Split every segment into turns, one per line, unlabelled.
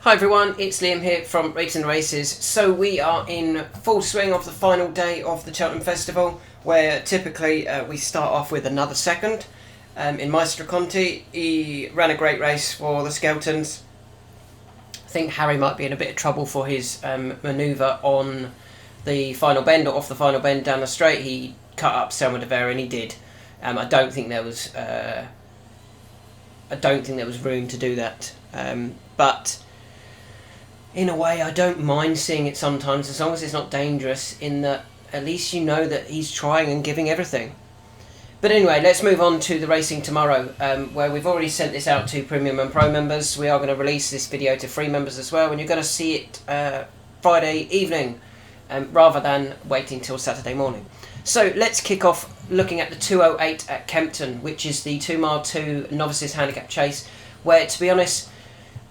Hi everyone, it's Liam here from Racing Races. So we are in full swing of the final day of the Cheltenham Festival, where typically we start off with another second. In Maestro Conti, he ran a great race for the Skeltons. I think Harry might be in a bit of trouble for his manoeuvre on the final bend, or off the final bend down the straight. He cut up Selma de Vera, and he did. I don't think there was room to do that, but in a way, I don't mind seeing it sometimes, as long as it's not dangerous, in that at least you know that he's trying and giving everything. But anyway, let's move on to the racing tomorrow, where we've already sent this out to Premium and Pro members. We are going to release this video to free members as well, and you're going to see it Friday evening, rather than waiting till Saturday morning. So let's kick off looking at the 208 at Kempton, which is the 2 mile 2 novices handicap chase, where, to be honest,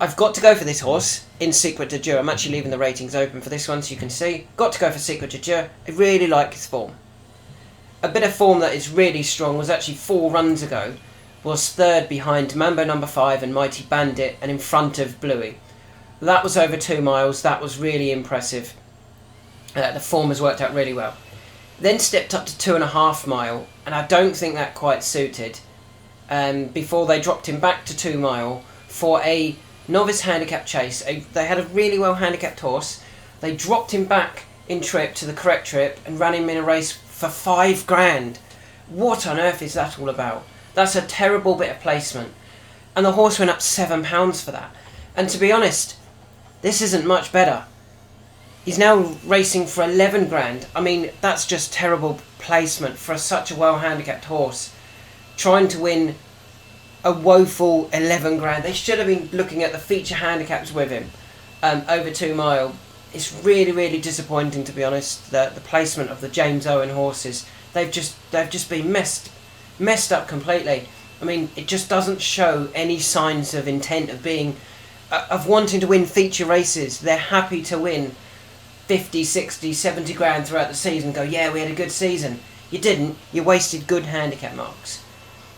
I've got to go for this horse in Secret de Dieu. I'm actually leaving the ratings open for this one so you can see. Got to go for Secret de Dieu. I really like his form. A bit of form that is really strong was actually 4 runs ago. Was third behind Mambo number 5 and Mighty Bandit, and in front of Bluey. That was over 2 miles. That was really impressive. The form has worked out really well. Then stepped up to 2.5 mile, and I don't think that quite suited. Before they dropped him back to 2 mile for a novice handicap chase. They had a really well handicapped horse. They dropped him back in trip to the correct trip and ran him in a race for $5,000. What on earth is that all about? That's a terrible bit of placement. And the horse went up £7 for that. And to be honest, this isn't much better. He's now racing for $11,000. I mean, that's just terrible placement for such a well handicapped horse. Trying to win a woeful $11,000. They should have been looking at the feature handicaps with him over 2 mile. It's really, really disappointing, to be honest. The placement of the James Owen horses, they've just been messed up completely. I mean, it just doesn't show any signs of intent of being of wanting to win feature races. They're happy to win 50, 60, 70 grand throughout the season. Go, yeah, we had a good season. You didn't. You wasted good handicap marks.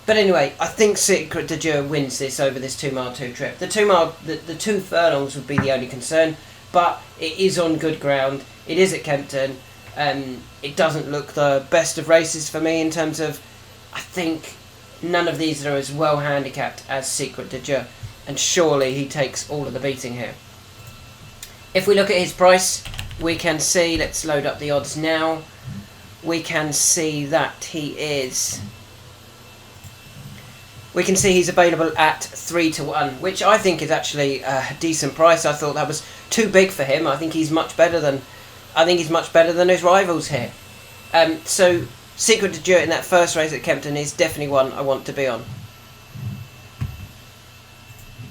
But anyway, I think Secret de Dieu wins this over this 2 mile 2 trip. The 2 furlongs would be the only concern, but it is on good ground. It is at Kempton. It doesn't look the best of races for me in terms of, I think none of these are as well handicapped as Secret de Dieu, and surely he takes all of the beating here. If we look at his price, we can see, let's load up the odds now, we can see that he is... We can see he's available at 3-1, which I think is actually a decent price. I thought that was too big for him. I think he's much better than his rivals here. So Secret de Dieu in that first race at Kempton is definitely one I want to be on.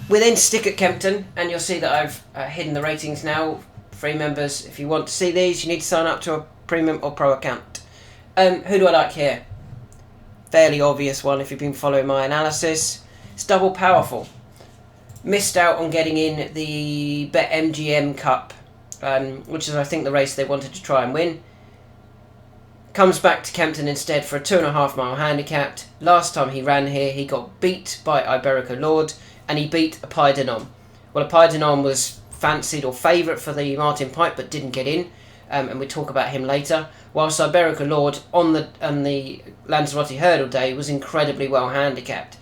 We then stick at Kempton, and you'll see that I've hidden the ratings now. Free members, if you want to see these, you need to sign up to a premium or pro account. Who do I like here? Fairly obvious one if you've been following my analysis. It's Double Powerful. Missed out on getting in the BetMGM Cup, which is I think the race they wanted to try and win. Comes back to Kempton instead for a 2.5 mile handicapped. Last time he ran here, he got beat by Iberico Lord, and he beat a Pied Denom. Well, a Pied Denom was fancied or favourite for the Martin Pipe, but didn't get in. And we talk about him later. Whilst Iberico Lord on the Lanzarote Hurdle Day was incredibly well handicapped.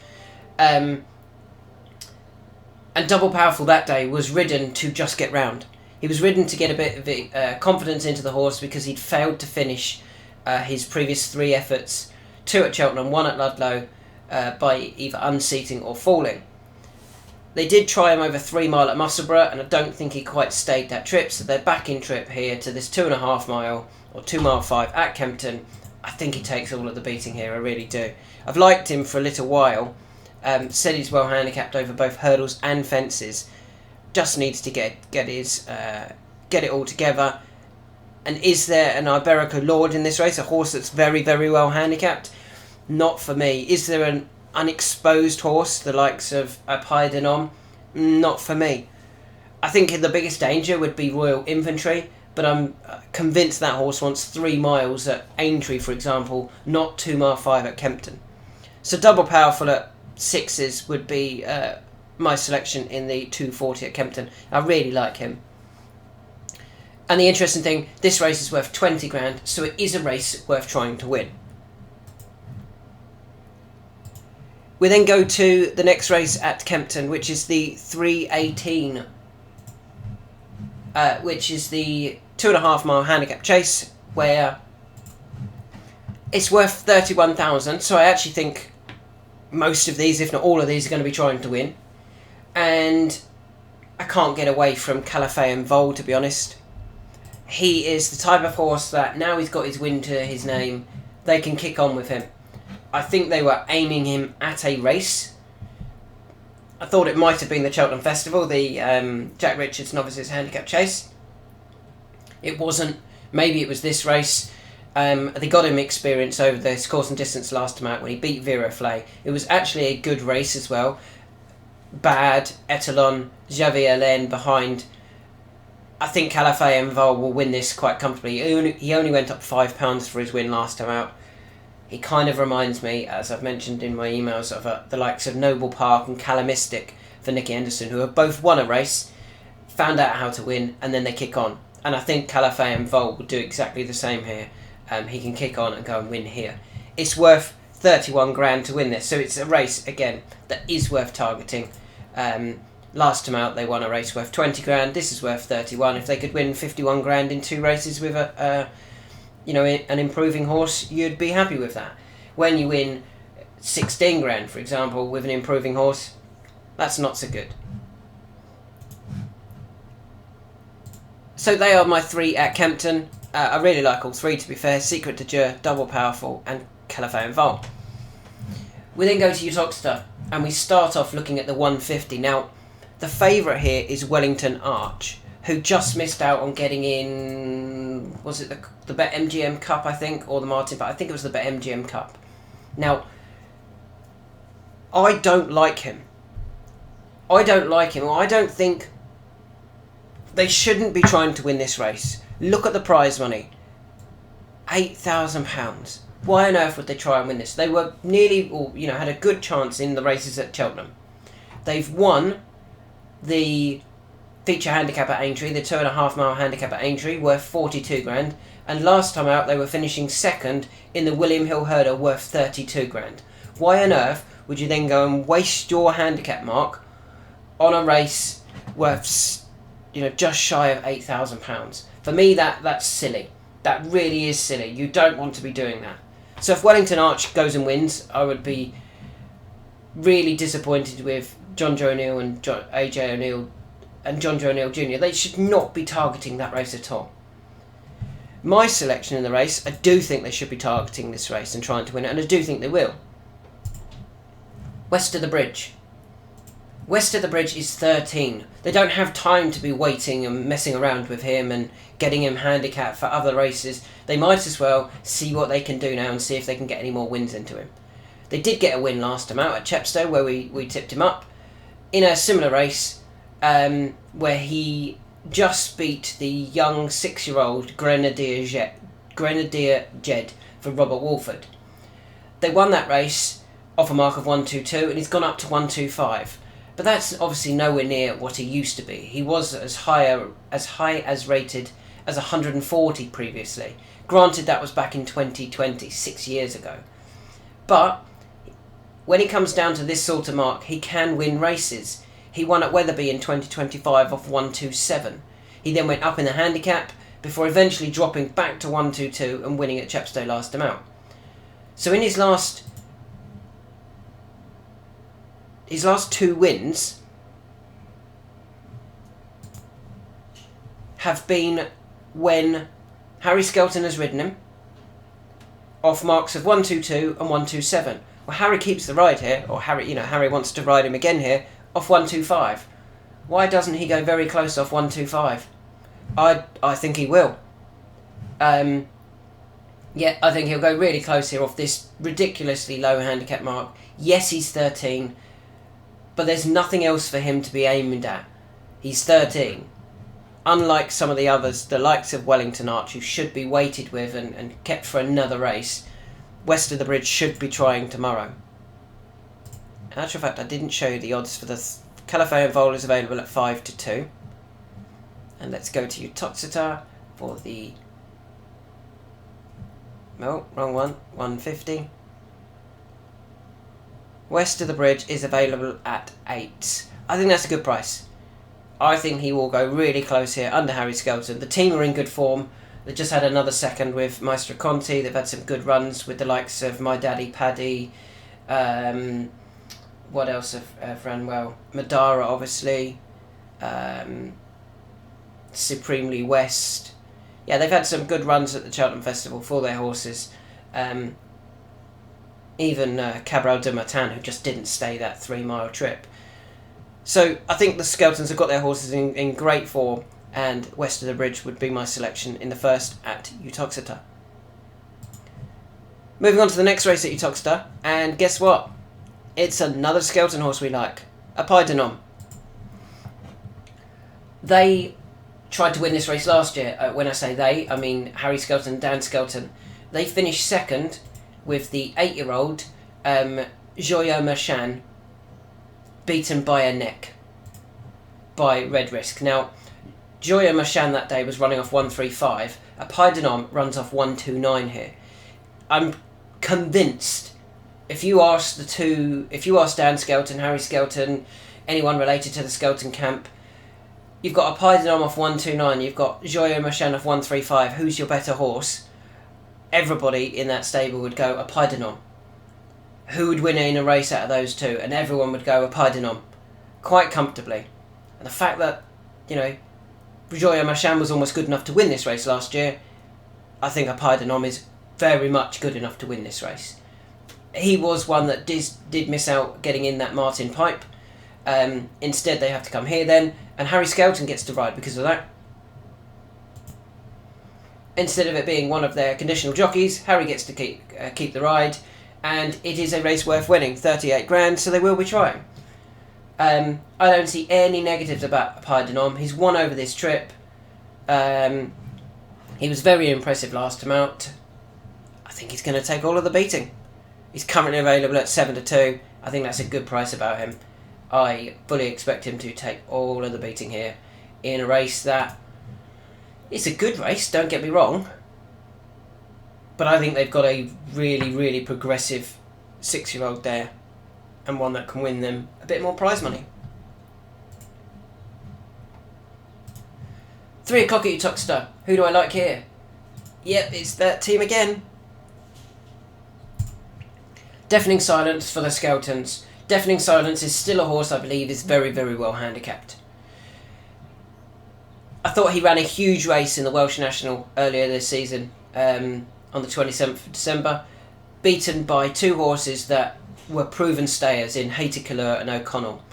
And Double Powerful that day was ridden to just get round. He was ridden to get a bit of confidence into the horse because he'd failed to finish his previous 3 efforts, 2 at Cheltenham, 1 at Ludlow, by either unseating or falling. They did try him over 3 mile at Musselburgh, and I don't think he quite stayed that trip, so they're back in trip here to this 2.5 mile, or 2 mile 5 at Kempton. I think he takes all of the beating here, I really do. I've liked him for a little while, said he's well handicapped over both hurdles and fences, just needs to get it all together. And is there an Iberico Lord in this race, a horse that's very, very well handicapped? Not for me. Is there an unexposed horse, the likes of a Pied Denom? Not for me. I think the biggest danger would be Royal Infantry, but I'm convinced that horse wants 3 miles at Aintree, for example, not 2 mile 5 at Kempton. So Double Powerful at 6s would be my selection in the 240 at Kempton. I really like him. And the interesting thing, this race is worth 20 grand, so it is a race worth trying to win. We then go to the next race at Kempton, which is the 318, which is the 2.5 mile handicap chase, where it's worth 31,000. So I actually think most of these, if not all of these, are going to be trying to win. And I can't get away from Calafay and Vol, to be honest. He is the type of horse that now he's got his win to his name, they can kick on with him. I think they were aiming him at a race. I thought it might have been the Cheltenham Festival, the Jack Richards Novices Handicap Chase. It wasn't. Maybe it was this race. They got him experience over this course and distance last time out when he beat Viroflay. It was actually a good race as well. Bad, Etalon, Javier Len behind. I think Calafay and Vol will win this quite comfortably. He only went up £5 for his win last time out. He kind of reminds me, as I've mentioned in my emails, of the likes of Noble Park and Calamistic for Nicky Henderson, who have both won a race, found out how to win, and then they kick on. And I think Calafay and Vol will do exactly the same here. He can kick on and go and win here. It's worth 31 grand to win this, so it's a race, again, that is worth targeting. Last time out, they won a race worth 20 grand. This is worth 31. If they could win 51 grand in 2 races with an improving horse, you'd be happy with that. When you win 16 grand, for example, with an improving horse, that's not so good. So they are my 3 at Kempton. I really like all 3, to be fair. Secret de Dieu, Double Powerful, and Calafay and Vol. We then go to Uttoxeter, and we start off looking at the 150. Now, the favourite here is Wellington Arch, who just missed out on getting in, was it the BetMGM Cup, I think, or the Martin, but I think it was the BetMGM Cup. Now, I don't like him. Or I don't think they shouldn't be trying to win this race. Look at the prize money. £8,000. Why on earth would they try and win this? They were nearly, or had a good chance in the races at Cheltenham. They've won the feature handicap at Aintree, the 2.5 mile handicap at Aintree, worth 42 grand. And last time out, they were finishing second in the William Hill Hurdle, worth 32 grand. Why on earth would you then go and waste your handicap mark on a race worth, just shy of £8,000? For me, that's silly. That really is silly. You don't want to be doing that. So if Wellington Arch goes and wins, I would be really disappointed with John Joe O'Neill and AJ O'Neill and John Joe O'Neill Jr. They should not be targeting that race at all. My selection in the race, I do think they should be targeting this race and trying to win it, and I do think they will. West of the Bridge. West of the Bridge is 13. They don't have time to be waiting and messing around with him and getting him handicapped for other races. They might as well see what they can do now and see if they can get any more wins into him. They did get a win last time out at Chepstow, where we tipped him up in a similar race, where he just beat the young 6-year-old Grenadier Jed for Robert Walford. They won that race off a mark of 122, and he's gone up to 125. But that's obviously nowhere near what he used to be. He was as high as rated as 140 previously. Granted, that was back in 2020, 6 years ago. But when he comes down to this sort of mark, he can win races. He won at Wetherby in 2025 off 127. He then went up in the handicap before eventually dropping back to 122 and winning at Chepstow last time out. So in his last 2 wins have been when Harry Skelton has ridden him off marks of 122 and 127. Well, Harry keeps the ride here, or Harry wants to ride him again here off 125. Why doesn't he go very close off 125? I think he will. I think he'll go really close here off this ridiculously low handicap mark. Yes, he's 13, but there's nothing else for him to be aimed at. He's 13. Unlike some of the others, the likes of Wellington Arch, who should be weighted with and kept for another race, West of the Bridge should be trying tomorrow. In actual fact, I didn't show you the odds for the Calafell and Vole is available at 5-2. And let's go to Uttoxeter for the... No, wrong one. 150. West of the Bridge is available at 8. I think that's a good price. I think he will go really close here under Harry Skelton. The team are in good form. They just had another second with Maestro Conti. They've had some good runs with the likes of My Daddy Paddy. What else have ran well? Madara, obviously. Supremely West. Yeah, they've had some good runs at the Cheltenham Festival for their horses. Even Cabral de Martin, who just didn't stay that 3-mile trip. So I think the Skeltons have got their horses in great form, and West of the Bridge would be my selection in the first at Uttoxeter. Moving on to the next race at Uttoxeter, and guess what? It's another Skelton horse we like, a Pydanom. They tried to win this race last year. When I say they, I mean Harry Skelton and Dan Skelton. They finished second with the 8-year-old Joyeux Machin, beaten by a neck by Red Risk. Now, Joyeux Machin that day was running off 135. A Pydanom runs off 129 here. I'm convinced, if you ask Dan Skelton, Harry Skelton, anyone related to the Skelton camp, you've got a Pydanom off 129, you've got Joyeux Machin off 135, who's your better horse? Everybody in that stable would go a Pydanom. Who would win in a race out of those two? And everyone would go a Pydanom, quite comfortably. And the fact that, Joyeux Machin was almost good enough to win this race last year, I think a Pydanom is very much good enough to win this race. He was one that did miss out getting in that Martin Pipe. Instead, they have to come here then, and Harry Skelton gets to ride because of that. Instead of it being one of their conditional jockeys, Harry gets to keep the ride, and it is a race worth winning, 38 grand, so they will be trying. I don't see any negatives about Pydanom. He's won over this trip. He was very impressive last time out. I think he's going to take all of the beating. He's currently available at 7-2. I think that's a good price about him. I fully expect him to take all of the beating here in a race that... It's a good race, don't get me wrong. But I think they've got a really, really progressive 6-year-old there. And one that can win them a bit more prize money. 3 o'clock at Uttoxeter. Who do I like here? Yep, it's that team again. Deafening Silence for the Skeltons. Deafening Silence is still a horse I believe is very, very well handicapped. I thought he ran a huge race in the Welsh National earlier this season, on the 27th of December, beaten by 2 horses that were proven stayers in Hater Killeur and O'Connell.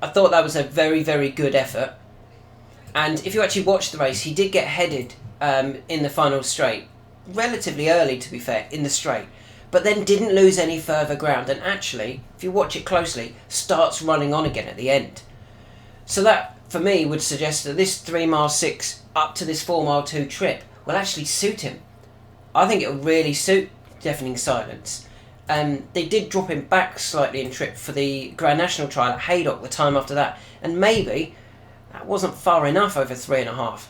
I thought that was a very, very good effort. And if you actually watch the race, he did get headed in the final straight, relatively early to be fair, in the straight, but then didn't lose any further ground, and actually, if you watch it closely, starts running on again at the end. So that, for me, would suggest that this 3-mile 6 up to this 4-mile 2 trip will actually suit him. I think it will really suit Deafening Silence. They did drop him back slightly in trip for the Grand National trial at Haydock the time after that, and maybe that wasn't far enough over 3.5.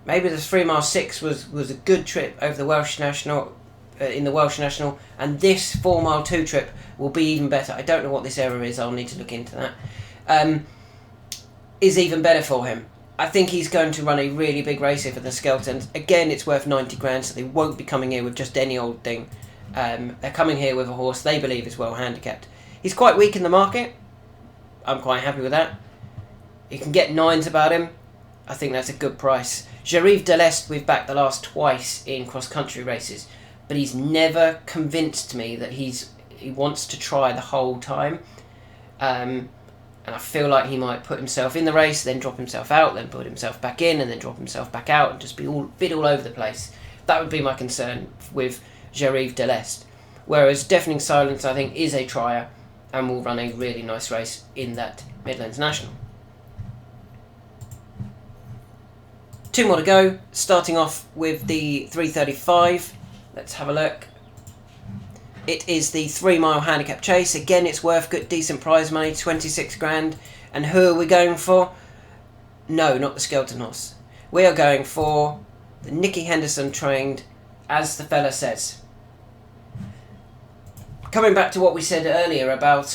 Maybe the 3-mile 6 was a good trip over the Welsh National, in the Welsh National, and this 4-mile 2 trip will be even better. I don't know what this error is, I'll need to look into that. Is even better for him. I think he's going to run a really big race here for the Skeltons. Again, it's worth 90 grand, so they won't be coming here with just any old thing. They're coming here with a horse they believe is well handicapped. He's quite weak in the market. I'm quite happy with that. You can get 9s about him. I think that's a good price. Jarive Delest we've backed the last twice in cross-country races, but he's never convinced me that he wants to try the whole time. And I feel like he might put himself in the race, then drop himself out, then put himself back in, and then drop himself back out, and just be all over the place. That would be my concern with Jarive Delest. Whereas Deafening Silence, I think, is a trier, and will run a really nice race in that Midlands National. 2 more to go, starting off with the 3:35. Let's have a look. It is the 3-mile handicap chase. Again, it's worth good, decent prize money, 26 grand. And who are we going for? No, not the skeleton horse. We are going for the Nicky Henderson trained As the Fella Says. Coming back to what we said earlier about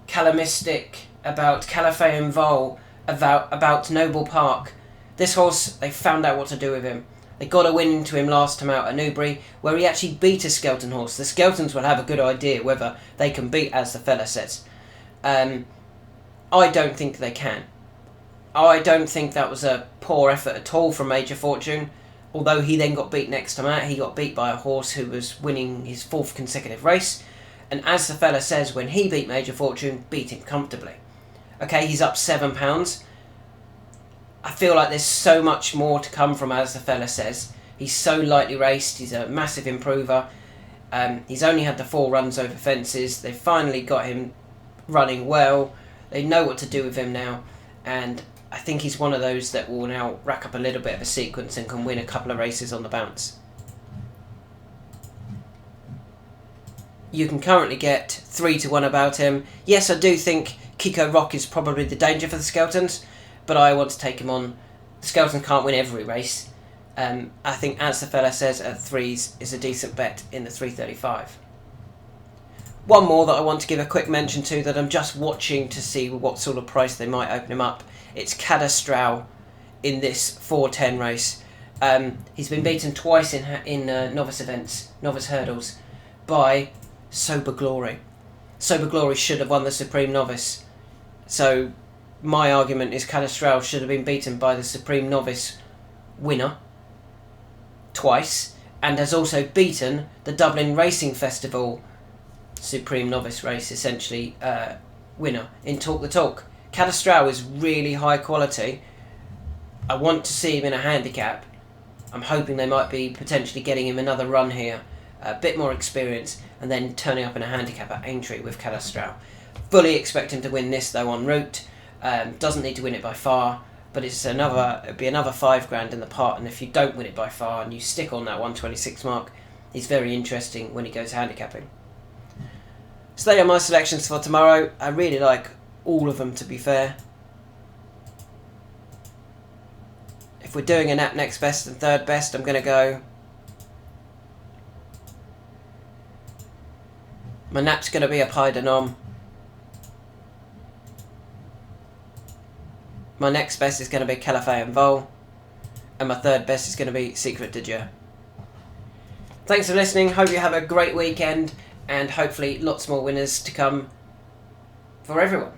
Calamistic, about Calafé and Vol, about Noble Park. This horse, they found out what to do with him. They got a win into him last time out at Newbury, where he actually beat a skeleton horse. The skeletons will have a good idea whether they can beat As the Fella Says. I don't think they can. I don't think that was a poor effort at all from Major Fortune. Although he then got beat next time out, he got beat by a horse who was winning his 4th consecutive race. And As the Fella Says, when he beat Major Fortune, beat him comfortably. Okay, he's up £7. I feel like there's so much more to come from As the Fella Says. He's so lightly raced, he's a massive improver. He's only had the 4 runs over fences. They've finally got him running well. They know what to do with him now. And I think he's one of those that will now rack up a little bit of a sequence and can win a couple of races on the bounce. You can currently get 3-1 about him. Yes, I do think Kiko Rock is probably the danger for the Skeletons, but I want to take him on. The Skeletons can't win every race. I think As the Fella Says at 3s is a decent bet in the 335. One more that I want to give a quick mention to that I'm just watching to see what sort of price they might open him up. It's Cadastrao in this 410 race. He's been beaten twice in novice events, novice hurdles, by Sober Glory. Sober Glory should have won the Supreme Novice. So my argument is Cadastrao should have been beaten by the Supreme Novice winner twice, and has also beaten the Dublin Racing Festival Supreme Novice race, essentially, winner in Talk the Talk. Cadastrao is really high quality. I want to see him in a handicap. I'm hoping they might be potentially getting him another run here, a bit more experience, and then turning up in a handicap at Aintree with Cadastrao. Fully expect him to win this though en route. Doesn't need to win it by far, but it'd be another £5 in the pot, and if you don't win it by far and you stick on that 126 mark, he's very interesting when he goes handicapping. So they are my selections for tomorrow. I really like all of them, to be fair. If we're doing a nap next best and third best, I'm going to go... My nap's going to be a Pied de Nom. My next best is going to be Calafé and Vol. And my third best is going to be Secret de Dieu. Thanks for listening. Hope you have a great weekend. And hopefully lots more winners to come for everyone.